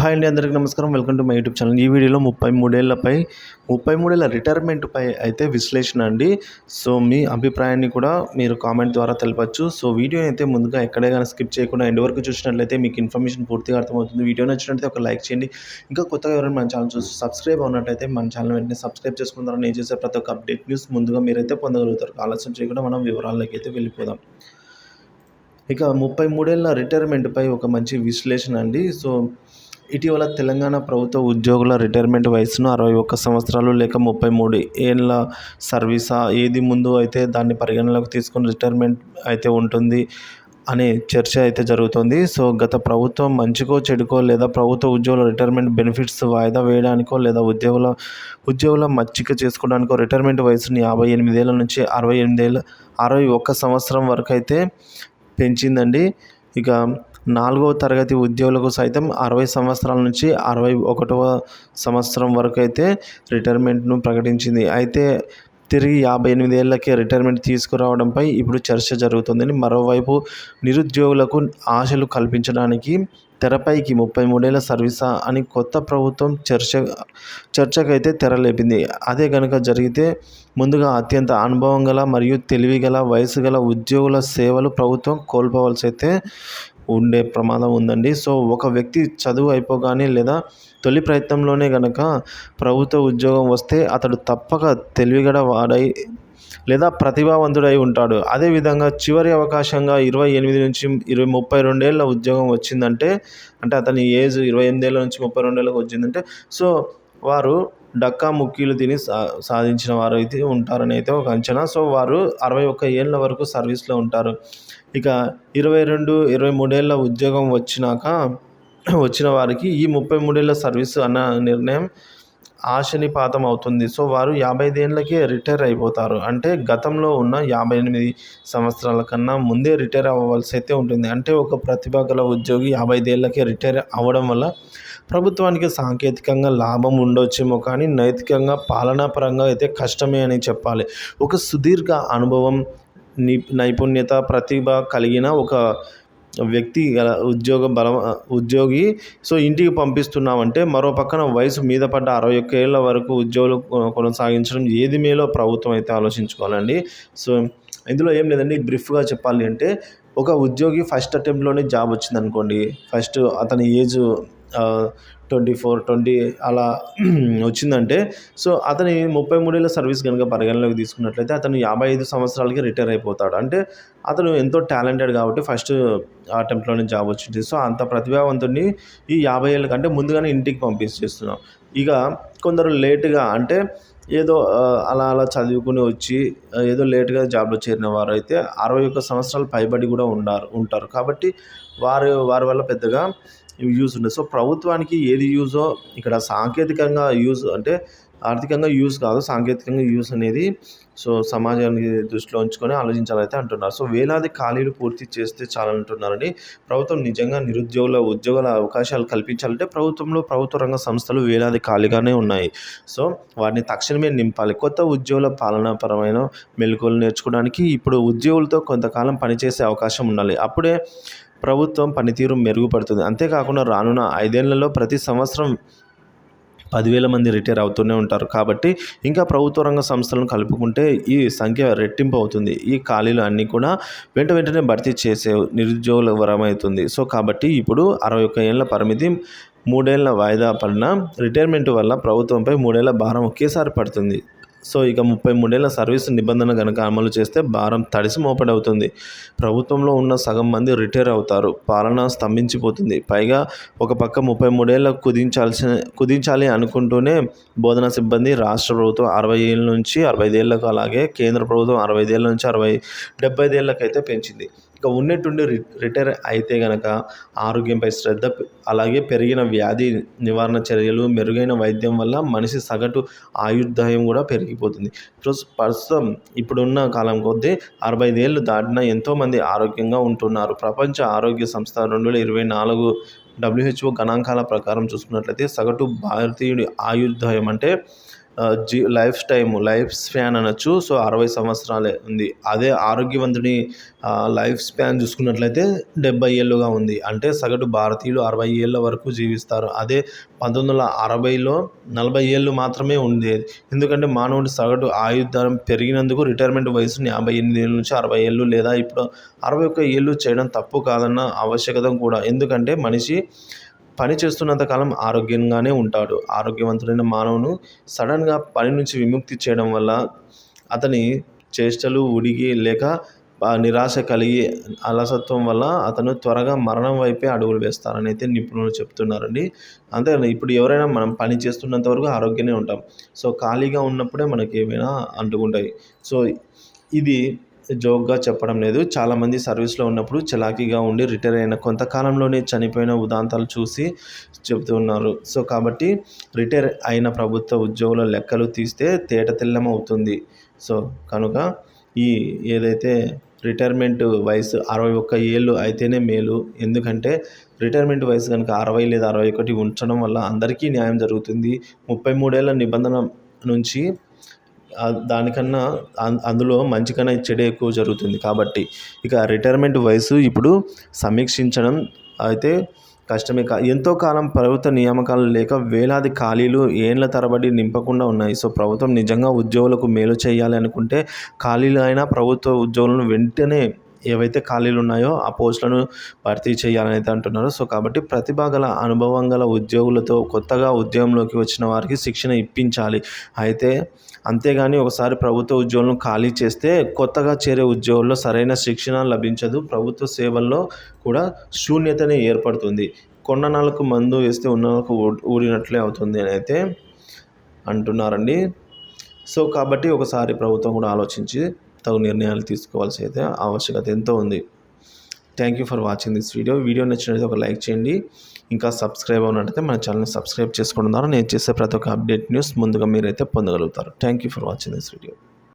Hi అండి, అందరికీ నమస్కారం. Welcome to my YouTube channel. ఈ వీడియోలో 33 ఏళ్ల రిటైర్మెంట్‌పై అయితే విశ్లేషణ అండి. సో, మీ అభిప్రాయాన్ని కూడా మీరు కామెంట్ ద్వారా తెలపొచ్చు. సో, వీడియోని అయితే ముందుగా ఎక్కడే గాని స్కిప్ చేయకుండా ఎండ్ వరకు చూసినట్లయితే మీకు ఇన్ఫర్మేషన్ పూర్తిగా అర్థమవుతుంది. వీడియో నచ్చినట్లయితే ఒక లైక్ చేయండి. ఇంకా కొత్తగా ఎవరైనా మన ఛానల్ చూసి సబ్స్క్రైబ్ అవునట్టయితే మన ఛానల్ వెంటనే సబ్స్క్రైబ్ చేసుకున్న తర్వాత నేను చేసే ప్రతి ఒక్క అప్డేట్ న్యూస్ ముందుగా మీరైతే పొందగలుగుతారు. ఆలస్యం చేయకుండా మనం వివరాల్లోకి అయితే వెళ్ళిపోదాం. ఇక 33 ఏళ్ల రిటైర్మెంట్‌పై ఒక మంచి విశ్లేషణ అండి. సో, ఇటీవల తెలంగాణ ప్రభుత్వ ఉద్యోగుల రిటైర్మెంట్ వయసును 61 సంవత్సరాలు లేక 33 ఏళ్ల సర్వీసా, ఏది ముందు అయితే దాన్ని పరిగణనలోకి తీసుకొని రిటైర్మెంట్ అయితే ఉంటుంది అనే చర్చ అయితే జరుగుతుంది. సో, గత ప్రభుత్వం మంచికో చెడుకో లేదా ప్రభుత్వ ఉద్యోగుల రిటైర్మెంట్ బెనిఫిట్స్ వాయిదా వేయడానికో లేదా ఉద్యోగుల మచ్చిక చేసుకోవడానికో రిటైర్మెంట్ వయసుని 58 ఏళ్ల నుంచి 61 సంవత్సరం వరకు అయితే పెంచిందండి. ఇక 4వ తరగతి ఉద్యోగులకు సైతం 60 సంవత్సరాల నుంచి 61వ సంవత్సరం వరకు అయితే రిటైర్మెంట్ను ప్రకటించింది. అయితే తిరిగి 58 ఏళ్లకే రిటైర్మెంట్ తీసుకురావడంపై ఇప్పుడు చర్చ జరుగుతుందని, మరోవైపు నిరుద్యోగులకు ఆశలు కల్పించడానికి తెరపైకి 33 ఏళ్ల సర్వీసా అని కొత్త ప్రభుత్వం చర్చకైతే తెరలేపింది. అదే కనుక జరిగితే ముందుగా అత్యంత అనుభవం గల మరియు తెలివి గల వయసు గల ఉద్యోగుల సేవలు ప్రభుత్వం కోల్పోవాల్సి అయితే ఉండే ప్రమాదం ఉందండి. సో, ఒక వ్యక్తి చదువు అయిపోగానే లేదా తొలి ప్రయత్నంలోనే గనక ప్రభుత్వ ఉద్యోగం వస్తే అతడు తప్పక తెలివిగల వాడై లేదా ప్రతిభావంతుడై ఉంటాడు. అదేవిధంగా చివరి అవకాశంగా 28 నుంచి 32 ఏళ్ల ఉద్యోగం వచ్చిందంటే, అంటే అతని ఏజ్ 28 ఏళ్ల నుంచి 32 ఏళ్ళకి వచ్చిందంటే, సో, వారు డక్కా ముక్కీలు తిని సాధించిన వారు అయితే ఉంటారని అయితే ఒక అంచనా. సో, వారు 61 ఏళ్ల వరకు సర్వీస్‌లో ఉంటారు. ఇక 22, 23 ఏళ్ల ఉద్యోగం వచ్చిన వారికి ఈ 33 ఏళ్ల సర్వీసు అన్న నిర్ణయం ఆశనిపాతం అవుతుంది. సో, వారు 55 ఏళ్లకే రిటైర్ అయిపోతారు. అంటే గతంలో ఉన్న 58 సంవత్సరాల కన్నా ముందే రిటైర్ అవ్వవలసి అయితే ఉంటుంది. అంటే ఒక ప్రతిభ గల ఉద్యోగి 55 ఏళ్లకే రిటైర్ అవ్వడం వల్ల ప్రభుత్వానికి సాంకేతికంగా లాభం ఉండొచ్చేమో కానీ నైతికంగా, పాలనాపరంగా అయితే కష్టమే అని చెప్పాలి. ఒక సుదీర్ఘ అనుభవం, నైపుణ్యత, ప్రతిభ కలిగిన ఒక వ్యక్తి ఉద్యోగి సో, ఇంటికి పంపిస్తున్నామంటే, మరో పక్కన వయసు మీద పడ్డ 61 ఏళ్ల వరకు ఉద్యోగులు కొనసాగించడం ఏది మేలో ప్రభుత్వం అయితే ఆలోచించుకోవాలండి. సో, ఇందులో ఏం లేదండి, బ్రీఫ్‌గా చెప్పాలి అంటే, ఒక ఉద్యోగి ఫస్ట్ అటెంప్ట్‌లోనే జాబ్ వచ్చిందనుకోండి, ఫస్ట్ అతని ఏజ్ 24, 20 అలా వచ్చిందంటే, సో, అతని 33 ఏళ్ల సర్వీస్ కనుక పరిగణలోకి తీసుకున్నట్లయితే అతను 55 సంవత్సరాలకి రిటైర్ అయిపోతాడు. అంటే అతను ఎంతో టాలెంటెడ్ కాబట్టి ఫస్ట్ అటెంప్ట్‌లోనే జాబ్ వచ్చింది. సో, అంత ప్రతిభావంతుడిని ఈ 50 ఏళ్ళ కంటే ముందుగానే ఇంటికి పంపించేస్తున్నాం. ఇక కొందరు లేట్‌గా, అంటే ఏదో అలా చదువుకుని వచ్చి ఏదో లేట్‌గా జాబ్‌లో చేరిన వారైతే 61 సంవత్సరాలు పైబడి కూడా ఉంటారు. కాబట్టి వారి వల్ల పెద్దగా యూజ్ ఉండదు. సో, ప్రభుత్వానికి ఏది యూజో ఇక్కడ సాంకేతికంగా యూజ్, అంటే ఆర్థికంగా యూజ్ కాదు, సాంకేతికంగా యూజ్ అనేది సో, సమాజాన్ని దృష్టిలో ఉంచుకొని ఆలోచించాలైతే అంటున్నారు. సో, వేలాది ఖాళీలు పూర్తి చేస్తే చాలంటున్నారండి. ప్రభుత్వం నిజంగా ఉద్యోగాల అవకాశాలు కల్పించాలంటే ప్రభుత్వ రంగ సంస్థలు వేలాది ఖాళీగానే ఉన్నాయి. సో, వాటిని తక్షణమే నింపాలి. కొత్త ఉద్యోగుల పాలనాపరమైన మెళకువలు నేర్చుకోవడానికి ఇప్పుడు ఉద్యోగులతో కొంతకాలం పనిచేసే అవకాశం ఉండాలి. అప్పుడే ప్రభుత్వం పనితీరు మెరుగుపడుతుంది. అంతేకాకుండా రానున్న 5 ఏళ్లలో ప్రతి సంవత్సరం 10,000 మంది రిటైర్ అవుతూనే ఉంటారు. కాబట్టి ఇంకా ప్రభుత్వ రంగ సంస్థలను కలుపుకుంటే ఈ సంఖ్య రెట్టింపు అవుతుంది. ఈ ఖాళీలు అన్నీ కూడా వెంటనే భర్తీ చేసే నిరుద్యోగుల వరమవుతుంది. సో, కాబట్టి ఇప్పుడు 61 ఏళ్ల పరిమితి 3 ఏళ్ల వాయిదా పడిన రిటైర్మెంట్ వల్ల ప్రభుత్వంపై 3 ఏళ్ల భారం ఒకేసారి పడుతుంది. సో, ఇక 33 ఏళ్ల సర్వీసు నిబంధన గనక అమలు చేస్తే భారం తడిసి మోపెడవుతుంది. ప్రభుత్వంలో ఉన్న సగం మంది రిటైర్ అవుతారు. పాలన స్తంభించిపోతుంది. పైగా ఒక పక్క 33 ఏళ్లకు కుదించాలి అనుకుంటూనే బోధనా సిబ్బంది రాష్ట్ర ప్రభుత్వం 60 ఏళ్ల నుంచి 65 ఏళ్లకు, అలాగే కేంద్ర ప్రభుత్వం 65 ఏళ్ల నుంచి 75 ఏళ్లకైతే పెంచింది. ఇక ఉన్నట్టుండి రిటైర్ అయితే గనక ఆరోగ్యంపై శ్రద్ధ, అలాగే పెరిగిన వ్యాధి నివారణ చర్యలు, మెరుగైన వైద్యం వల్ల మనిషి సగటు ఆయుర్దాయం కూడా పెరిగిపోతుంది. ప్రస్తుతం ఇప్పుడున్న కాలం కొద్దీ 65 ఏళ్ళు దాటిన ఎంతోమంది ఆరోగ్యంగా ఉంటున్నారు. ప్రపంచ ఆరోగ్య సంస్థ 2024 WHO గణాంకాల ప్రకారం చూసుకున్నట్లయితే సగటు భారతీయుడి ఆయుర్దాయం, అంటే లైఫ్ స్పాన్ అనొచ్చు. సో 60 సంవత్సరాలే ఉంది. అదే ఆరోగ్యవంతుని లైఫ్ స్పాన్ చూసుకున్నట్లయితే 70 ఏళ్ళుగా ఉంది. అంటే సగటు భారతీయులు 60 ఏళ్ళ వరకు జీవిస్తారు. అదే 1960లో 40 ఏళ్ళు మాత్రమే ఉండేది. ఎందుకంటే మానవుడి సగటు ఆయుర్దాయం పెరిగినందుకు రిటైర్మెంట్ వయసుని 58 ఏళ్ళ నుంచి 60 ఏళ్ళు లేదా ఇప్పుడు 61 ఏళ్ళు చేయడం తప్పు కాదన్న ఆవశ్యకత కూడా. ఎందుకంటే మనిషి పని చేస్తున్నంత కాలం ఆరోగ్యంగానే ఉంటాడు. ఆరోగ్యవంతుడైన మానవును సడన్గా పని నుంచి విముక్తి చేయడం వల్ల అతని చేష్టలు ఉడిగి లేక నిరాశ కలిగి అలసత్వం వల్ల అతను త్వరగా మరణం వైపే అడుగులు వేస్తారని అయితే నిపుణులు చెప్తున్నారండి. అంతేకాదు ఇప్పుడు ఎవరైనా మనం పని చేస్తున్నంత వరకు ఆరోగ్యంగానే ఉంటాం. సో ఖాళీగా ఉన్నప్పుడే మనకి ఏమైనా అంటుకుంటాయి. సో ఇది జోక్‌గా చెప్పడం లేదు. చాలామంది సర్వీస్‌లో ఉన్నప్పుడు చలాకీగా ఉండి రిటైర్ అయిన కొంతకాలంలోనే చనిపోయిన ఉదాంతాలు చూసి చెబుతూ ఉన్నారు. సో కాబట్టి రిటైర్ అయిన ప్రభుత్వ ఉద్యోగుల లెక్కలు తీస్తే తేటతెల్లమవుతుంది. సో కనుక ఈ ఏదైతే రిటైర్మెంట్ వయసు 61 ఏళ్ళు అయితేనే మేలు. ఎందుకంటే రిటైర్మెంట్ వయసు కనుక 60 లేదా 61 ఉంచడం వల్ల అందరికీ న్యాయం జరుగుతుంది. 33 ఏళ్ల నిబంధన నుంచి దానికన్నా అందులో మంచి కన్నా చెడే ఎక్కువ జరుగుతుంది. కాబట్టి ఇక రిటైర్మెంట్ వయసు ఇప్పుడు సమీక్షించడం అయితే కష్టమే. ఎంతో కాలం ప్రభుత్వ నియామకాలు లేక వేలాది ఖాళీలు ఏళ్ల తరబడి నింపకుండా ఉన్నాయి. సో ప్రభుత్వం నిజంగా ఉద్యోగులకు మేలు చేయాలి అనుకుంటే ఖాళీలు అయినా ప్రభుత్వ ఉద్యోగులను వెంటనే ఏవైతే ఖాళీలు ఉన్నాయో ఆ పోస్టులను భర్తీ చేయాలని అయితే అంటున్నారు. సో కాబట్టి ప్రతిభ గల అనుభవం గల ఉద్యోగులతో కొత్తగా ఉద్యోగంలోకి వచ్చిన వారికి శిక్షణ ఇప్పించాలి. అయితే అంతేగాని ఒకసారి ప్రభుత్వ ఉద్యోగులను ఖాళీ చేస్తే కొత్తగా చేరే ఉద్యోగుల్లో సరైన శిక్షణ లభించదు. ప్రభుత్వ సేవల్లో కూడా శూన్యతనే ఏర్పడుతుంది. కొన్న నాళ్ళకు మందు వేస్తే ఉన్నలకు ఊడినట్లే అవుతుంది అని అయితే అంటున్నారండి. సో కాబట్టి ఒకసారి ప్రభుత్వం కూడా ఆలోచించి తగు నిర్ణయాలు తీసుకోవాల్సి అయితే ఆవశ్యకత ఎంతో ఉంది. Thank you for watching this video. Video నచ్చినట్లయితే ఒక లైక్ చేయండి. ఇంకా సబ్స్క్రైబ్ అవునట్టయితే మన ఛానల్ని సబ్స్క్రైబ్ చేసుకోవడం ద్వారా నేను చేసే ప్రతి ఒక్క అప్డేట్ న్యూస్ ముందుగా మీరైతే పొందగలుగుతారు. Thank you for watching this video.